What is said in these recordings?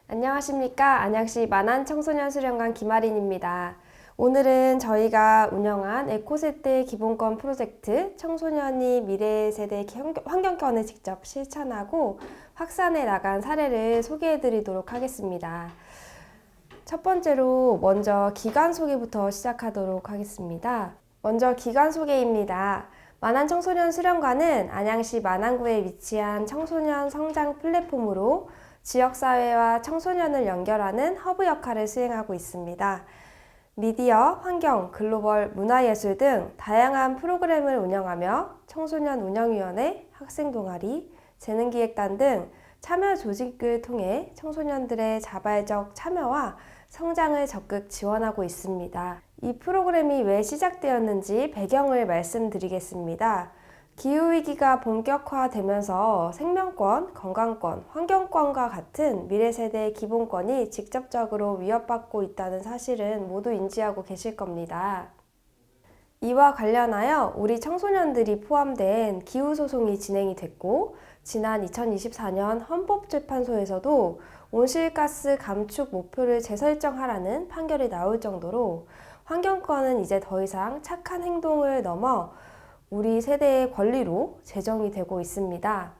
안녕하십니까. 안양시 만안청소년수련관 김아린입니다. 오늘은 저희가 운영한 에코세대 기본권 프로젝트 청소년이 미래세대 환경권을 직접 실천하고 확산해 나간 사례를 소개해 드리도록 하겠습니다. 첫 번째로 먼저 기관 소개부터 시작하도록 하겠습니다. 먼저 기관 소개입니다. 만안청소년수련관은 안양시 만안구에 위치한 청소년 성장 플랫폼으로 지역사회와 청소년을 연결하는 허브 역할을 수행하고 있습니다. 미디어, 환경, 글로벌, 문화예술 등 다양한 프로그램을 운영하며 청소년 운영위원회, 학생동아리, 재능기획단 등 참여 조직을 통해 청소년들의 자발적 참여와 성장을 적극 지원하고 있습니다. 이 프로그램이 왜 시작되었는지 배경을 말씀드리겠습니다. 기후위기가 본격화되면서 생명권, 건강권, 환경권과 같은 미래세대의 기본권이 직접적으로 위협받고 있다는 사실은 모두 인지하고 계실 겁니다. 이와 관련하여 우리 청소년들이 포함된 기후소송이 진행이 됐고, 지난 2024년 헌법재판소에서도 온실가스 감축 목표를 재설정하라는 판결이 나올 정도로 환경권은 이제 더 이상 착한 행동을 넘어 우리 세대의 권리로 제정이 되고 있습니다.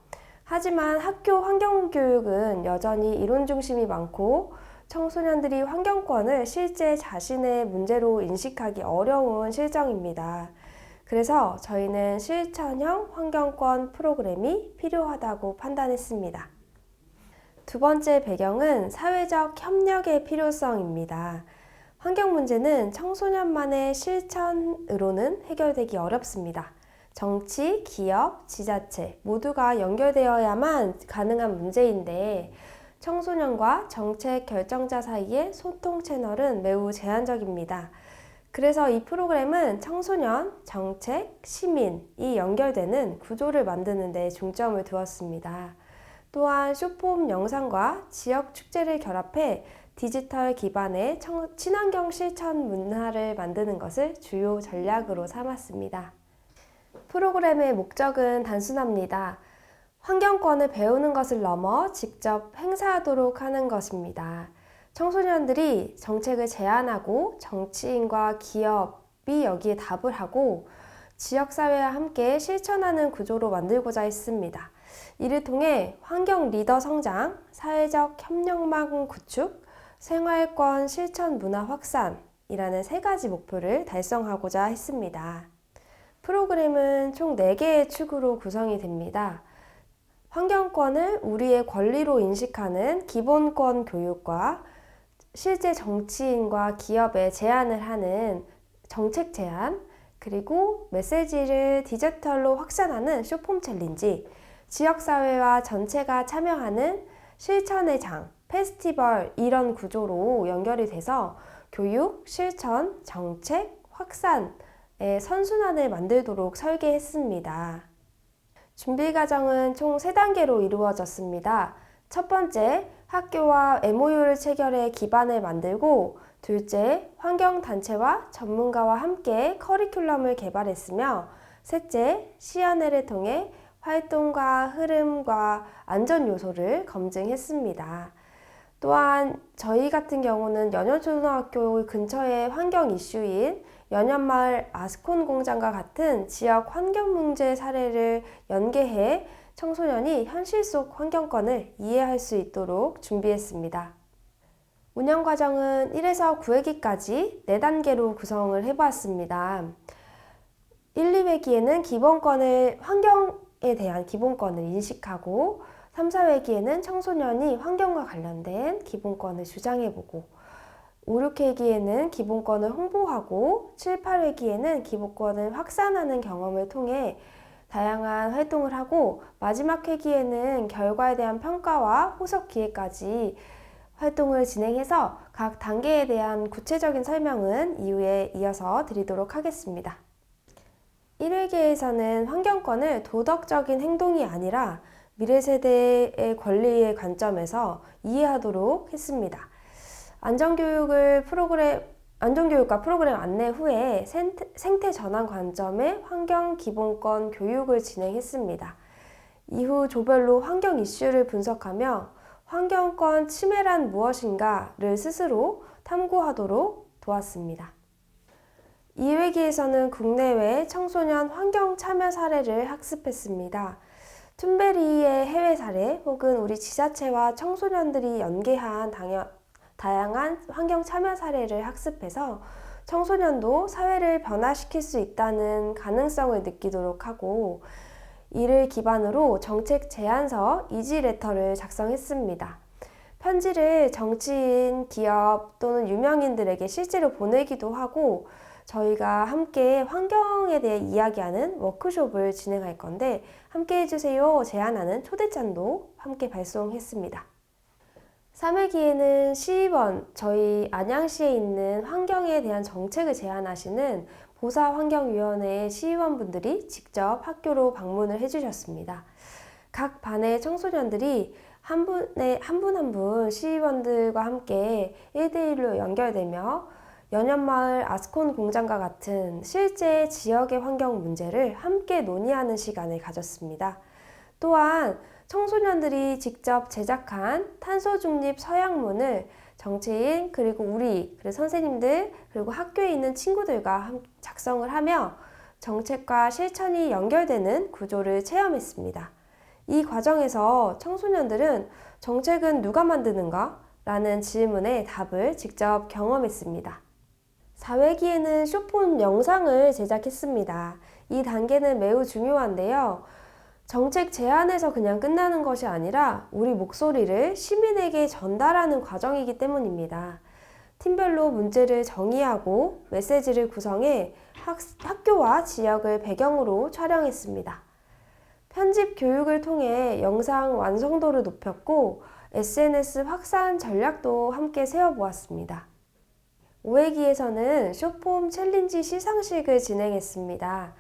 하지만 학교 환경교육은 여전히 이론 중심이 많고 청소년들이 환경권을 실제 자신의 문제로 인식하기 어려운 실정입니다. 그래서 저희는 실천형 환경권 프로그램이 필요하다고 판단했습니다. 두 번째 배경은 사회적 협력의 필요성입니다. 환경 문제는 청소년만의 실천으로는 해결되기 어렵습니다. 정치, 기업, 지자체 모두가 연결되어야만 가능한 문제인데 청소년과 정책 결정자 사이의 소통 채널은 매우 제한적입니다. 그래서 이 프로그램은 청소년, 정책, 시민이 연결되는 구조를 만드는 데 중점을 두었습니다. 또한 숏폼 영상과 지역 축제를 결합해 디지털 기반의 친환경 실천 문화를 만드는 것을 주요 전략으로 삼았습니다. 프로그램의 목적은 단순합니다. 환경권을 배우는 것을 넘어 직접 행사하도록 하는 것입니다. 청소년들이 정책을 제안하고 정치인과 기업이 여기에 답을 하고 지역사회와 함께 실천하는 구조로 만들고자 했습니다. 이를 통해 환경 리더 성장, 사회적 협력망 구축, 생활권 실천 문화 확산이라는 세 가지 목표를 달성하고자 했습니다. 프로그램은 총 4개의 축으로 구성이 됩니다. 환경권을 우리의 권리로 인식하는 기본권 교육과 실제 정치인과 기업에 제안을 하는 정책 제안, 그리고 메시지를 디지털로 확산하는 숏폼 챌린지, 지역사회와 전체가 참여하는 실천의 장, 페스티벌 이런 구조로 연결이 돼서 교육, 실천, 정책, 확산의 선순환을 만들도록 설계했습니다. 준비 과정은 총 3단계로 이루어졌습니다. 첫 번째, 학교와 MOU를 체결해 기반을 만들고 둘째, 환경단체와 전문가와 함께 커리큘럼을 개발했으며 셋째, 시연회를 통해 활동과 흐름과 안전 요소를 검증했습니다. 또한 저희 같은 경우는 연현초등학교 근처의 환경 이슈인 연현마을 아스콘 공장과 같은 지역 환경 문제 사례를 연계해 청소년이 현실 속 환경권을 이해할 수 있도록 준비했습니다. 운영 과정은 1에서 9회기까지 4단계로 구성을 해보았습니다. 1, 2회기에는 환경에 대한 기본권을 인식하고 3, 4회기에는 청소년이 환경과 관련된 기본권을 주장해보고 5, 6회기에는 기본권을 홍보하고 7, 8회기에는 기본권을 확산하는 경험을 통해 다양한 활동을 하고 마지막 회기에는 결과에 대한 평가와 후속 기획까지 활동을 진행해서 각 단계에 대한 구체적인 설명은 이후에 이어서 드리도록 하겠습니다. 1회기에서는 환경권을 도덕적인 행동이 아니라 미래세대의 권리의 관점에서 이해하도록 했습니다. 안전교육과 프로그램 안내 후에 생태 전환 관점의 환경 기본권 교육을 진행했습니다. 이후 조별로 환경 이슈를 분석하며 환경권 침해란 무엇인가를 스스로 탐구하도록 도왔습니다. 이 회기에서는 국내외 청소년 환경 참여 사례를 학습했습니다. 툰베리의 해외 사례 혹은 우리 지자체와 청소년들이 연계한 다양한 환경 참여 사례를 학습해서 청소년도 사회를 변화시킬 수 있다는 가능성을 느끼도록 하고, 이를 기반으로 정책 제안서 이지레터를 작성했습니다. 편지를 정치인, 기업 또는 유명인들에게 실제로 보내기도 하고, 저희가 함께 환경에 대해 이야기하는 워크숍을 진행할 건데 함께 해주세요 제안하는 초대장도 함께 발송했습니다. 3회기에는 시의원, 저희 안양시에 있는 환경에 대한 정책을 제안하시는 보사환경위원회 시의원분들이 직접 학교로 방문을 해주셨습니다. 각 반의 청소년들이 한 분 한 분 시의원들과 함께 1대1로 연결되며 연현마을 아스콘 공장과 같은 실제 지역의 환경 문제를 함께 논의하는 시간을 가졌습니다. 또한 청소년들이 직접 제작한 탄소 중립 서약문을 정치인, 그리고 그리고 선생님들, 그리고 학교에 있는 친구들과 작성을 하며 정책과 실천이 연결되는 구조를 체험했습니다. 이 과정에서 청소년들은 정책은 누가 만드는가? 라는 질문에 답을 직접 경험했습니다. 4회기에는 쇼폼 영상을 제작했습니다. 이 단계는 매우 중요한데요. 정책 제안에서 그냥 끝나는 것이 아니라 우리 목소리를 시민에게 전달하는 과정이기 때문입니다. 팀별로 문제를 정의하고 메시지를 구성해 학교와 지역을 배경으로 촬영했습니다. 편집 교육을 통해 영상 완성도를 높였고 SNS 확산 전략도 함께 세워보았습니다. 5회기에서는 쇼폼 챌린지 시상식을 진행했습니다.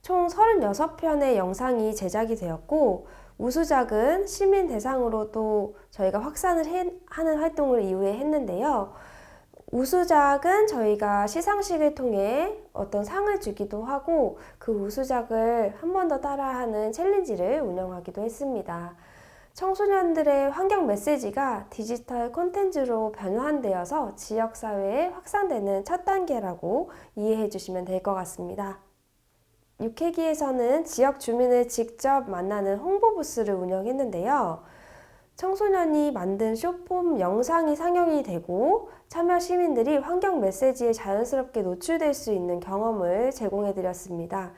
총 36편의 영상이 제작이 되었고 우수작은 시민 대상으로 또 저희가 확산을 하는 활동을 이후에 했는데요. 우수작은 저희가 시상식을 통해 어떤 상을 주기도 하고 그 우수작을 한 번 더 따라하는 챌린지를 운영하기도 했습니다. 청소년들의 환경 메시지가 디지털 콘텐츠로 변환되어서 지역사회에 확산되는 첫 단계라고 이해해 주시면 될 것 같습니다. 6회기에서는 지역 주민을 직접 만나는 홍보 부스를 운영했는데요. 청소년이 만든 쇼폼 영상이 상영이 되고 참여 시민들이 환경 메시지에 자연스럽게 노출될 수 있는 경험을 제공해 드렸습니다.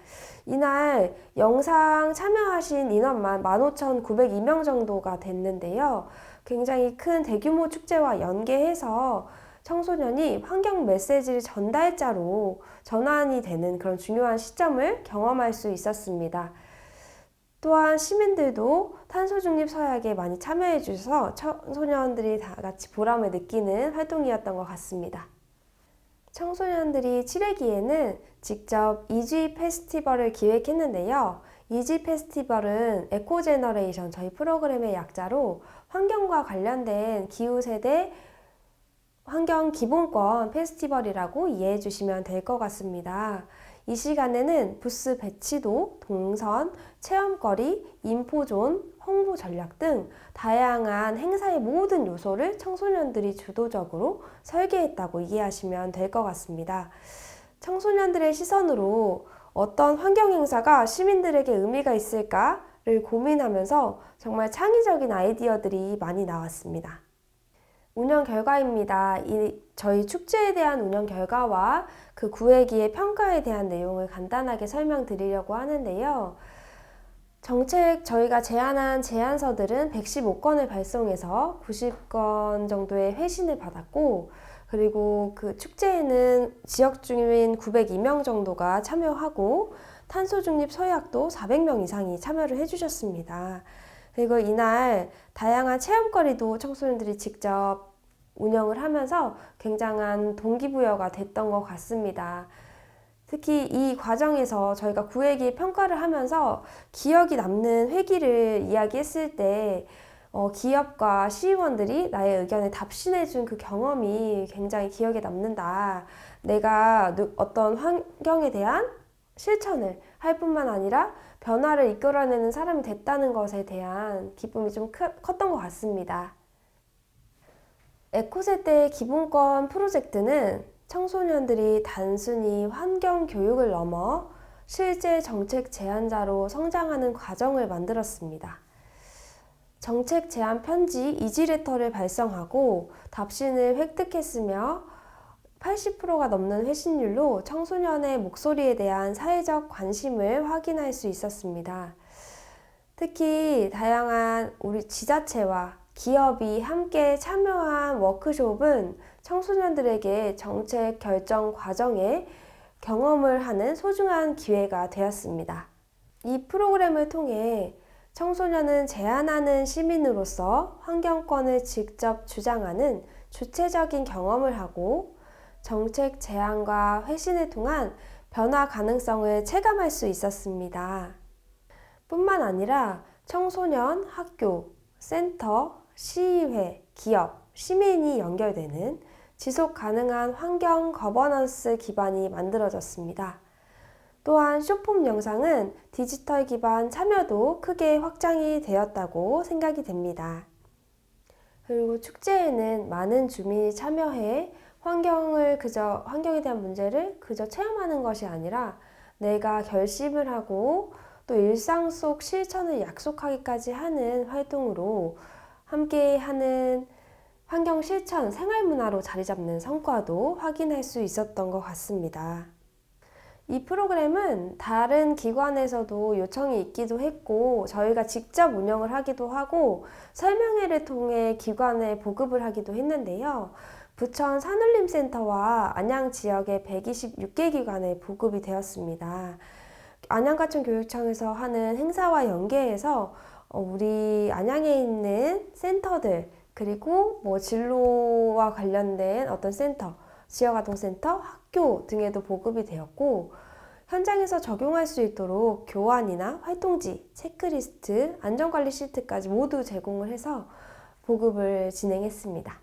이날 영상 참여하신 인원만 15,902명 정도가 됐는데요. 굉장히 큰 대규모 축제와 연계해서 청소년이 환경 메시지를 전달자로 전환이 되는 그런 중요한 시점을 경험할 수 있었습니다. 또한 시민들도 탄소 중립 서약에 많이 참여해 주셔서 청소년들이 다 같이 보람을 느끼는 활동이었던 것 같습니다. 청소년들이 7회기에는 직접 이지 페스티벌을 기획했는데요. 이지 페스티벌은 에코제너레이션, 저희 프로그램의 약자로 환경과 관련된 기후세대 환경 기본권 페스티벌이라고 이해해 주시면 될 것 같습니다. 이 시간에는 부스 배치도, 동선, 체험거리, 인포존, 홍보 전략 등 다양한 행사의 모든 요소를 청소년들이 주도적으로 설계했다고 이해하시면 될 것 같습니다. 청소년들의 시선으로 어떤 환경 행사가 시민들에게 의미가 있을까를 고민하면서 정말 창의적인 아이디어들이 많이 나왔습니다. 운영 결과입니다. 저희 축제에 대한 운영 결과와 그 9회기의 평가에 대한 내용을 간단하게 설명드리려고 하는데요. 저희가 제안한 제안서들은 115건을 발송해서 90건 정도의 회신을 받았고, 그리고 그 축제에는 지역 주민 902명 정도가 참여하고 탄소 중립 서약도 400명 이상이 참여를 해주셨습니다. 그리고 이날 다양한 체험거리도 청소년들이 직접 운영을 하면서 굉장한 동기부여가 됐던 것 같습니다. 특히 이 과정에서 저희가 9회기 평가를 하면서 기억이 남는 회기를 이야기했을 때 기업과 시의원들이 나의 의견에 답신해준 그 경험이 굉장히 기억에 남는다. 내가 어떤 환경에 대한 실천을 할 뿐만 아니라 변화를 이끌어내는 사람이 됐다는 것에 대한 기쁨이 좀 컸던 것 같습니다. 에코세대 기본권 프로젝트는 청소년들이 단순히 환경 교육을 넘어 실제 정책 제안자로 성장하는 과정을 만들었습니다. 정책 제안 편지 이지레터를 발송하고 답신을 획득했으며 80%가 넘는 회신율로 청소년의 목소리에 대한 사회적 관심을 확인할 수 있었습니다. 특히 다양한 우리 지자체와 기업이 함께 참여한 워크숍은 청소년들에게 정책 결정 과정에 경험을 하는 소중한 기회가 되었습니다. 이 프로그램을 통해 청소년은 제안하는 시민으로서 환경권을 직접 주장하는 주체적인 경험을 하고 정책 제안과 회신을 통한 변화 가능성을 체감할 수 있었습니다. 뿐만 아니라 청소년, 학교, 센터, 시의회, 기업, 시민이 연결되는 지속 가능한 환경 거버넌스 기반이 만들어졌습니다. 또한 쇼폼 영상은 디지털 기반 참여도 크게 확장이 되었다고 생각이 됩니다. 그리고 축제에는 많은 주민이 참여해 환경에 대한 문제를 그저 체험하는 것이 아니라 내가 결심을 하고 또 일상 속 실천을 약속하기까지 하는 활동으로 함께하는 환경 실천 생활문화로 자리 잡는 성과도 확인할 수 있었던 것 같습니다. 이 프로그램은 다른 기관에서도 요청이 있기도 했고 저희가 직접 운영을 하기도 하고 설명회를 통해 기관에 보급을 하기도 했는데요. 부천 산울림센터와 안양 지역의 126개 기관에 보급이 되었습니다. 안양과천교육청에서 하는 행사와 연계해서 우리 안양에 있는 센터들 그리고 진로와 관련된 어떤 센터, 지역아동센터, 학교 등에도 보급이 되었고 현장에서 적용할 수 있도록 교환이나 활동지, 체크리스트, 안전관리 시트까지 모두 제공을 해서 보급을 진행했습니다.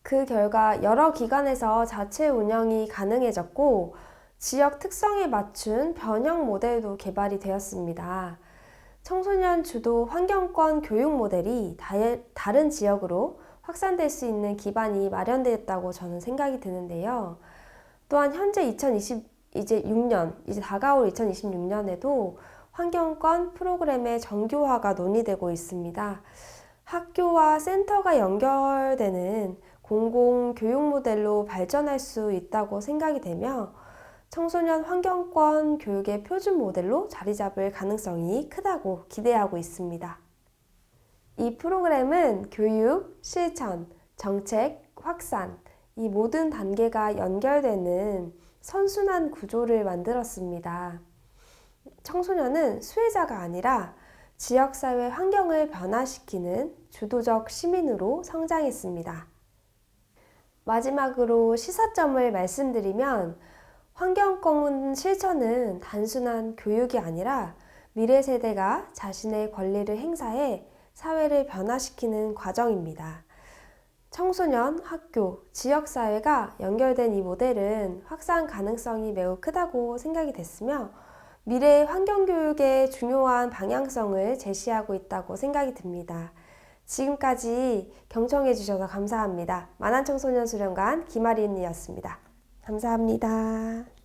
그 결과 여러 기관에서 자체 운영이 가능해졌고 지역 특성에 맞춘 변형 모델도 개발이 되었습니다. 청소년 주도 환경권 교육 모델이 다른 지역으로 확산될 수 있는 기반이 마련되었다고 저는 생각이 드는데요. 또한 현재 이제 다가올 2026년에도 환경권 프로그램의 정교화가 논의되고 있습니다. 학교와 센터가 연결되는 공공교육 모델로 발전할 수 있다고 생각이 되며 청소년 환경권 교육의 표준 모델로 자리 잡을 가능성이 크다고 기대하고 있습니다. 이 프로그램은 교육, 실천, 정책, 확산, 이 모든 단계가 연결되는 선순환 구조를 만들었습니다. 청소년은 수혜자가 아니라 지역사회 환경을 변화시키는 주도적 시민으로 성장했습니다. 마지막으로 시사점을 말씀드리면 환경권 실천은 단순한 교육이 아니라 미래 세대가 자신의 권리를 행사해 사회를 변화시키는 과정입니다. 청소년, 학교, 지역사회가 연결된 이 모델은 확산 가능성이 매우 크다고 생각이 됐으며 미래의 환경교육의 중요한 방향성을 제시하고 있다고 생각이 듭니다. 지금까지 경청해 주셔서 감사합니다. 만안청소년수련관 김아린이었습니다. 감사합니다.